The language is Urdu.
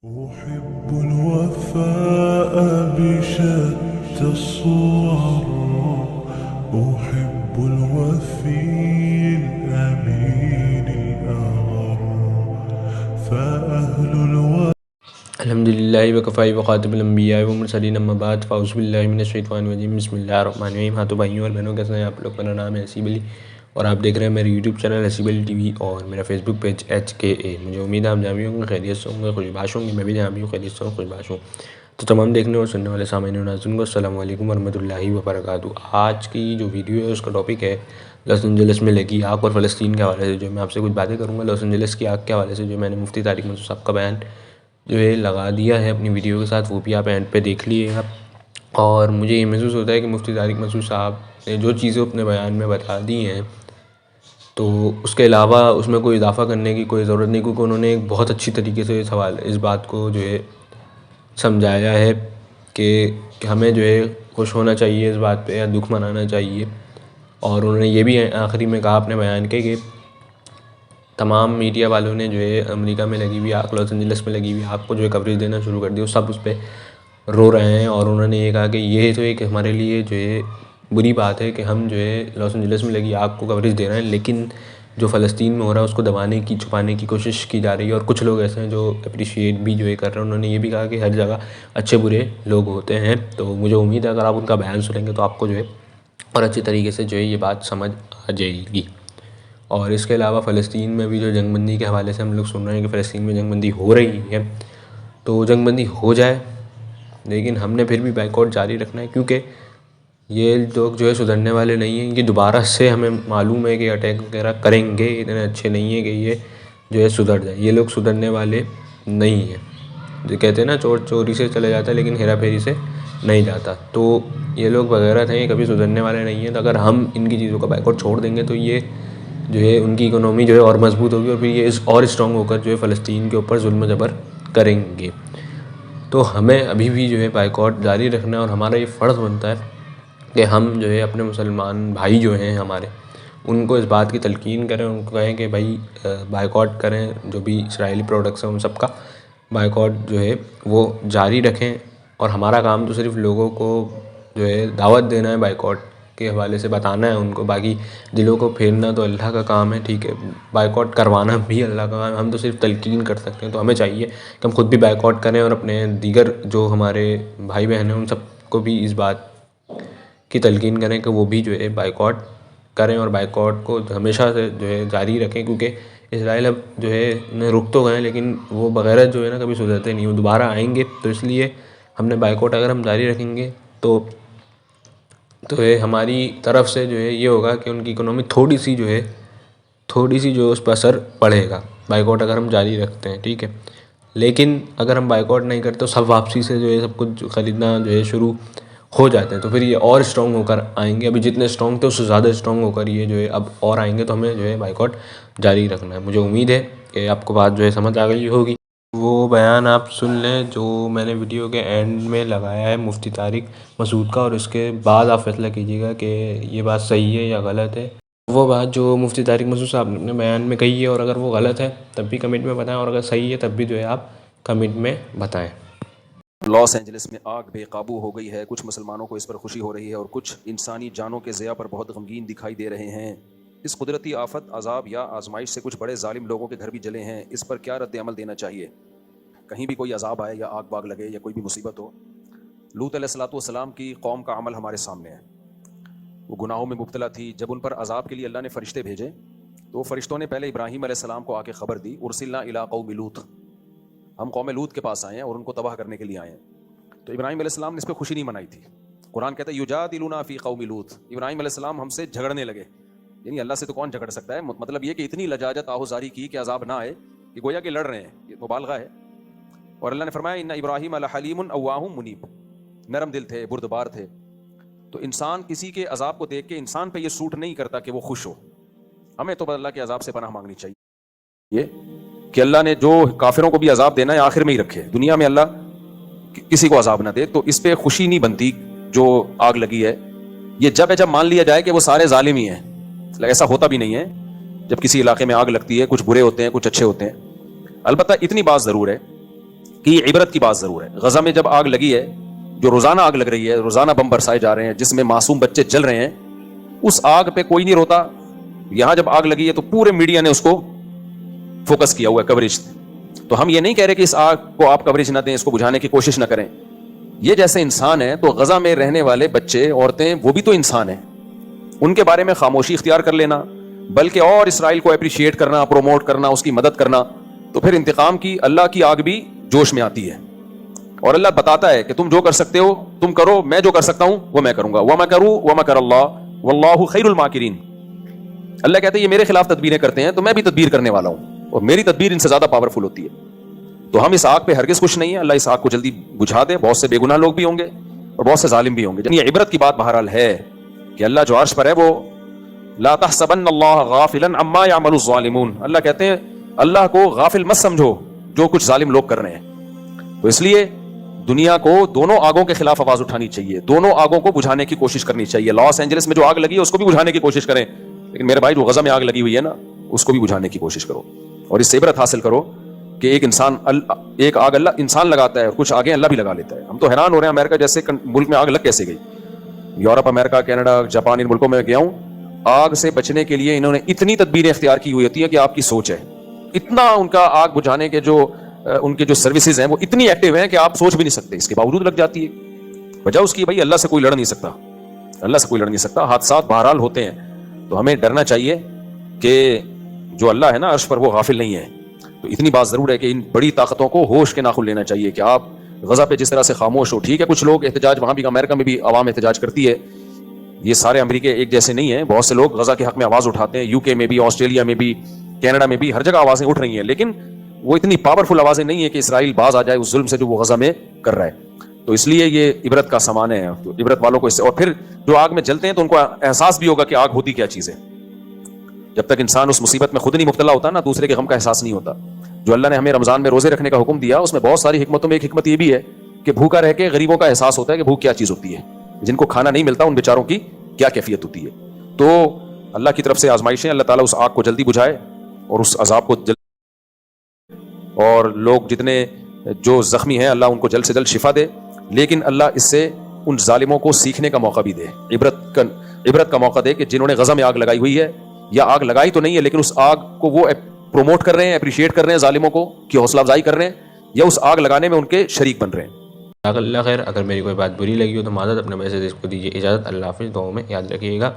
أحب الوفاء بشتى الصور. أحب الوفي الأمين الأغر. فأهل الوفاء الحمدللہ وکفی وخاتم الانبیاء والمرسلین اما بعد فاعوذ باللہ من الشیطان الرجیم بسم اللہ الرحمن الرحیم۔ ہاں تو بھائیوں اور بہنوں، کیسے ہیں آپ لوگ؟ میرا نام ہے حسیب علی اور آپ دیکھ رہے ہیں میرے یوٹیوب چینل حسیب علی ٹی وی اور میرا فیس بک پیج HKA۔ مجھے امید ہے آپ جامع ہوں گے، خیریت سے ہوں گے، خوشباش ہوں گے۔ میں بھی جامع ہوں، خیریت سے ہوں، خوشباش ہوں۔ تو تمام دیکھنے اور سننے والے سامعین و ناظرین کو السلام علیکم ورحمۃ اللہ وبرکاتہ۔ آج کی جو ویڈیو ہے اس کا ٹاپک ہے لاس اینجلس میں لگی آگ اور فلسطین کے حوالے سے جو میں آپ سے کچھ باتیں کروں گا۔ لاس اینجلس کی آگ کے حوالے سے جو میں نے مفتی طارق منصور صاحب کا بیان جو ہے لگا دیا ہے اپنی ویڈیو کے ساتھ، وہ بھی آپ اینڈ پہ دیکھ لیے گا۔ اور مجھے یہ محسوس ہوتا ہے کہ مفتی طارق منصور صاحب نے جو چیزیں اپنے بیان میں بتا دی ہیں تو اس کے علاوہ اس میں کوئی اضافہ کرنے کی کوئی ضرورت نہیں، کیونکہ انہوں نے ایک بہت اچھی طریقے سے اس بات کو جو ہے سمجھایا ہے کہ ہمیں جو ہے خوش ہونا چاہیے اس بات پہ یا دکھ منانا چاہیے۔ اور انہوں نے یہ بھی آخری میں کہا اپنے بیان کے کہ تمام میڈیا والوں نے جو ہے امریکہ میں لگی ہوئی آگ، لاس اینجلس میں لگی ہوئی آگ کو جو ہے کوریج دینا شروع کر دی، سب اس پہ رو رہے ہیں۔ اور انہوں نے یہ کہا کہ یہ تو ایک ہمارے لیے جو ہے بری بات ہے کہ ہم جو ہے لاس اینجلس میں لگی آگ کو کوریج دے رہے ہیں، لیکن جو فلسطین میں ہو رہا ہے اس کو دبانے کی، چھپانے کی کوشش کی جا رہی ہے۔ اور کچھ لوگ ایسے ہیں جو اپریشیٹ بھی جو ہے کر رہے ہیں۔ انہوں نے یہ بھی کہا کہ ہر جگہ اچھے برے لوگ ہوتے ہیں۔ تو مجھے امید ہے اگر آپ ان کا بیان سنیں گے تو آپ کو جو ہے اور اچھی طریقے سے جو ہے یہ بات سمجھ آ جائے گی۔ اور اس کے علاوہ فلسطین میں بھی جو جنگ بندی کے حوالے سے ہم لوگ سن رہے ہیں کہ فلسطین میں جنگ بندی ہو رہی ہے، تو جنگ بندی ہو جائے، لیکن ہم نے پھر بھی بائیکاٹ جاری رکھنا ہے، کیونکہ یہ لوگ جو ہے سدھرنے والے نہیں ہیں۔ یہ دوبارہ سے ہمیں معلوم ہے کہ اٹیک وغیرہ کریں گے، اتنے اچھے نہیں ہیں کہ یہ جو ہے سدھر جائے۔ یہ لوگ سدھرنے والے نہیں ہیں۔ جو کہتے ہیں نا چور چوری سے چلے جاتا ہے لیکن ہیرا پھیری سے نہیں جاتا، تو یہ لوگ بغیرت ہیں، یہ کبھی سدھرنے والے نہیں ہیں۔ تو اگر ہم ان کی چیزوں کا بائیکاٹ چھوڑ دیں گے تو یہ جو ہے ان کی اکنامی جو ہے اور مضبوط ہوگی، اور پھر یہ اور اسٹرانگ ہو کر جو ہے فلسطین کے اوپر ظلم و جبر کریں گے۔ تو ہمیں ابھی بھی جو ہے بائیکاٹ جاری رکھنا ہے، اور ہمارا یہ فرض بنتا ہے کہ ہم جو ہے اپنے مسلمان بھائی جو ہیں ہمارے، ان کو اس بات کی تلقین کریں، ان کو کہیں کہ بھائی بائیکاٹ کریں، جو بھی اسرائیلی پروڈکٹس ہیں ان سب کا بائیکاٹ جو ہے وہ جاری رکھیں۔ اور ہمارا کام تو صرف لوگوں کو جو ہے دعوت دینا ہے، بائیکاٹ کے حوالے سے بتانا ہے ان کو، باقی دلوں کو پھیرنا تو اللہ کا کام ہے، ٹھیک ہے، بائیکاٹ کروانا بھی اللہ کا کام ہے، ہم تو صرف تلقین کر سکتے ہیں۔ تو ہمیں چاہیے کہ ہم خود بھی بائیکاٹ کریں، اور اپنے دیگر جو ہمارے بھائی بہن ہیں ان سب کو بھی اس بات کی تلقین کریں کہ وہ بھی جو ہے بائیکاٹ کریں، اور بائیکاٹ کو ہمیشہ سے جو ہے جاری رکھیں، کیونکہ اسرائیل اب جو ہے رک تو گئے لیکن وہ بغیرت جو ہے نا کبھی سدھرتے نہیں، وہ دوبارہ آئیں گے۔ تو اس لیے ہم نے بائیکاٹ اگر ہم جاری رکھیں گے تو ہماری طرف سے جو ہے یہ ہوگا کہ ان کی اکنامی تھوڑی سی جو اس پر اثر پڑے گا، بائیکاٹ اگر ہم جاری رکھتے ہیں، ٹھیک ہے۔ لیکن اگر ہم بائیکاٹ نہیں کرتے تو سب واپسی سے جو ہے سب کچھ خریدنا جو ہے شروع ہو جاتے ہیں، تو پھر یہ اور اسٹرانگ ہو کر آئیں گے۔ ابھی جتنے اسٹرانگ تھے اس سے زیادہ اسٹرانگ ہو کر یہ جو ہے اب اور آئیں گے، تو ہمیں جو ہے بائیکاٹ جاری رکھنا ہے۔ مجھے امید ہے کہ آپ کو بات جو ہے سمجھ آ گئی ہوگی۔ وہ بیان آپ سن لیں جو میں نے ویڈیو کے اینڈ میں لگایا ہے مفتی طارق مسعود کا، اور اس کے بعد آپ فیصلہ کیجیے گا کہ یہ بات صحیح ہے یا غلط ہے۔ وہ بات جو مفتی طارق مسعود صاحب نے اپنے بیان میں کہی ہے، اور اگر وہ غلط ہے تب بھی کمنٹ میں بتائیں، اور اگر صحیح ہے تب بھی جو ہے آپ کمنٹ میں بتائیں۔ لاس اینجلس میں آگ بے قابو ہو گئی ہے، کچھ مسلمانوں کو اس پر خوشی ہو رہی ہے اور کچھ انسانی جانوں کے ضیاع پر بہت غمگین دکھائی دے رہے ہیں۔ اس قدرتی آفت، عذاب یا آزمائش سے کچھ بڑے ظالم لوگوں کے گھر بھی جلے ہیں۔ اس پر کیا رد عمل دینا چاہیے؟ کہیں بھی کوئی عذاب آئے یا آگ باگ لگے یا کوئی بھی مصیبت ہو، لوط علیہ السلام کی قوم کا عمل ہمارے سامنے ہے۔ وہ گناہوں میں مبتلا تھی، جب ان پر عذاب کے لیے اللہ نے فرشتے بھیجے تو وہ فرشتوں نے پہلے ابراہیم علیہ السلام کو آ کے خبر دی، ارسلنا الی قوم لوط، ہم قوم لوط کے پاس آئے ہیں اور ان کو تباہ کرنے کے لیے آئے ہیں۔ تو ابراہیم علیہ السلام نے اس پہ خوشی نہیں منائی تھی۔ قرآن کہتا ہے یجادلونا فی قوم لوط، ابراہیم علیہ السلام ہم سے جھگڑنے لگے، یعنی اللہ سے تو کون جھگڑ سکتا ہے، مطلب یہ کہ اتنی لجاجت آہوزاری کی کہ عذاب نہ آئے، کہ گویا کہ لڑ رہے ہیں، یہ مبالغہ ہے۔ اور اللہ نے فرمایا ان ابراہیم لحلیم اوواہ منیب، نرم دل تھے، بردبار تھے۔ تو انسان کسی کے عذاب کو دیکھ کے انسان پہ یہ سوٹ نہیں کرتا کہ وہ خوش ہو، ہمیں تو اللہ کے عذاب سے پناہ مانگنی چاہیے، یہ کہ اللہ نے جو کافروں کو بھی عذاب دینا ہے آخر میں ہی رکھے، دنیا میں اللہ کسی کو عذاب نہ دے، تو اس پہ خوشی نہیں بنتی جو آگ لگی ہے۔ یہ جب مان لیا جائے کہ وہ سارے ظالم ہی ہیں، ایسا ہوتا بھی نہیں ہے۔ جب کسی علاقے میں آگ لگتی ہے کچھ برے ہوتے ہیں کچھ اچھے ہوتے ہیں۔ البتہ اتنی بات ضرور ہے کہ یہ عبرت کی بات ضرور ہے. غزہ میں جب آگ لگی ہے، جو روزانہ آگ لگ رہی ہے، روزانہ بم برسائے جا رہے ہیں جس میں معصوم بچے جل رہے ہیں، اس آگ پہ کوئی نہیں روتا. یہاں جب آگ لگی ہے تو پورے میڈیا نے اس کو فوکس کیا ہوا ہے، کوریج. تو ہم یہ نہیں کہہ رہے کہ اس آگ کو آپ کوریج نہ دیں، اس کو بجھانے کی کوشش نہ کریں. یہ جیسے انسان ہیں تو غزہ میں رہنے والے بچے، عورتیں، وہ بھی تو انسان ہیں. ان کے بارے میں خاموشی اختیار کر لینا، بلکہ اور اسرائیل کو اپریشیٹ کرنا، پروموٹ کرنا، اس کی مدد کرنا، تو پھر انتقام کی اللہ کی آگ بھی جوش میں آتی ہے. اور اللہ بتاتا ہے کہ تم جو کر سکتے ہو تم کرو، میں جو کر سکتا ہوں وہ میں کروں گا. وَمَكَرُوا وَمَكَرَ اللَّهُ وَاللَّهُ خَيْرُ الْمَاكِرِينَ. اللہ کہتے ہیں یہ میرے خلاف تدبیریں کرتے ہیں تو میں بھی تدبیر کرنے والا ہوں، اور میری تدبیر ان سے زیادہ پاورفل ہوتی ہے. تو ہم اس آگ پہ ہرگز خوش نہیں ہیں. اللہ اس آگ کو جلدی بجھا دے. بہت سے بے گناہ لوگ بھی ہوں گے اور بہت سے ظالم بھی ہوں گے. یہ عبرت کی بات بہرحال ہے کہ اللہ جو عرش پر ہے وہ لا تحسبن اللہ غافلا عما يعمل الظالمون. اللہ کہتے ہیں اللہ کو غافل مت سمجھو جو کچھ ظالم لوگ کر رہے ہیں. تو اس لیے دنیا کو دونوں آگوں کے خلاف آواز اٹھانی چاہیے، دونوں آگوں کو بجھانے کی کوشش کرنی چاہیے. لاس اینجلس میں جو آگ لگی ہے اس کو بھی بجھانے کی کوشش کریں، لیکن میرے بھائی جو غزہ میں آگ لگی ہوئی ہے نا اس کو بھی بجھانے کی کوشش کرو، اور اس سے عبرت حاصل کرو کہ ایک آگ اللہ انسان لگاتا ہے اور کچھ آگیں اللہ بھی لگا لیتا ہے. ہم تو حیران ہو رہے ہیں امریکہ جیسے ملک میں آگ لگ کیسے گئی. یورپ، امریکہ، کینیڈا، جاپان، ان ملکوں میں گیا ہوں، آگ سے بچنے کے لیے انہوں نے اتنی تدبیریں اختیار کی ہوئی ہوتی ہیں کہ آپ کی سوچ ہے. اتنا ان کا آگ بجھانے کے ان کے جو سروسز ہیں وہ اتنی ایکٹیو ہیں کہ آپ سوچ بھی نہیں سکتے. اس کے باوجود لگ جاتی ہے. وجہ اس کی بھائی اللہ سے کوئی لڑ نہیں سکتا، اللہ سے کوئی لڑ نہیں سکتا. حادثات بہرحال ہوتے ہیں تو ہمیں ڈرنا چاہیے کہ جو اللہ ہے نا عرش پر وہ غافل نہیں ہے. تو اتنی بات ضرور ہے کہ ان بڑی طاقتوں کو ہوش کے ناخن لینا چاہیے کہ آپ غزہ پہ جس طرح سے خاموش ہو. ٹھیک ہے کچھ لوگ احتجاج، وہاں بھی امریکہ میں بھی عوام احتجاج کرتی ہے، یہ سارے امریکہ ایک جیسے نہیں ہیں. بہت سے لوگ غزہ کے حق میں آواز اٹھاتے ہیں، یو کے میں بھی، آسٹریلیا میں بھی، کینیڈا میں بھی، ہر جگہ آوازیں اٹھ رہی ہیں، لیکن وہ اتنی پاورفل آوازیں نہیں ہیں کہ اسرائیل باز آ جائے اس ظلم سے جو وہ غزہ میں کر رہا ہے. تو اس لیے یہ عبرت کا سامان ہے. تو عبرت والوں کو اس سے، اور پھر جو آگ میں جلتے ہیں تو ان کو احساس بھی ہوگا کہ آگ ہوتی کیا چیز ہے. جب تک انسان اس مصیبت میں خود نہیں مبتلا ہوتا نا، دوسرے کے غم کا احساس نہیں ہوتا. جو اللہ نے ہمیں رمضان میں روزے رکھنے کا حکم دیا اس میں بہت ساری حکمتوں میں ایک حکمت یہ بھی ہے کہ بھوکا رہ کے غریبوں کا احساس ہوتا ہے کہ بھوک کیا چیز ہوتی ہے. جن کو کھانا نہیں ملتا ان بیچاروں کی کیا کیفیت ہوتی ہے. تو اللہ کی طرف سے آزمائشیں، اللہ تعالیٰ اس آگ کو جلدی بجھائے اور اس عذاب کو اور لوگ جتنے جو زخمی ہیں اللہ ان کو جلد سے جلد شفا دے. لیکن اللہ اس سے ان ظالموں کو سیکھنے کا موقع بھی دے، عبرت کا موقع دے کہ جنہوں نے غزہ میں آگ لگائی ہوئی ہے، یا آگ لگائی تو نہیں ہے لیکن اس آگ کو وہ پروموٹ کر رہے ہیں، اپریشیٹ کر رہے ہیں ظالموں کو کی حوصلہ افزائی کر رہے ہیں، یا اس آگ لگانے میں ان کے شریک بن رہے ہیں. اللہ خیر. اگر میری کوئی بات بری لگی ہو تو معذرت، اپنے میسج کو دیجیے اجازت. اللہ حافظ. دعاؤں میں یاد رکھیے گا.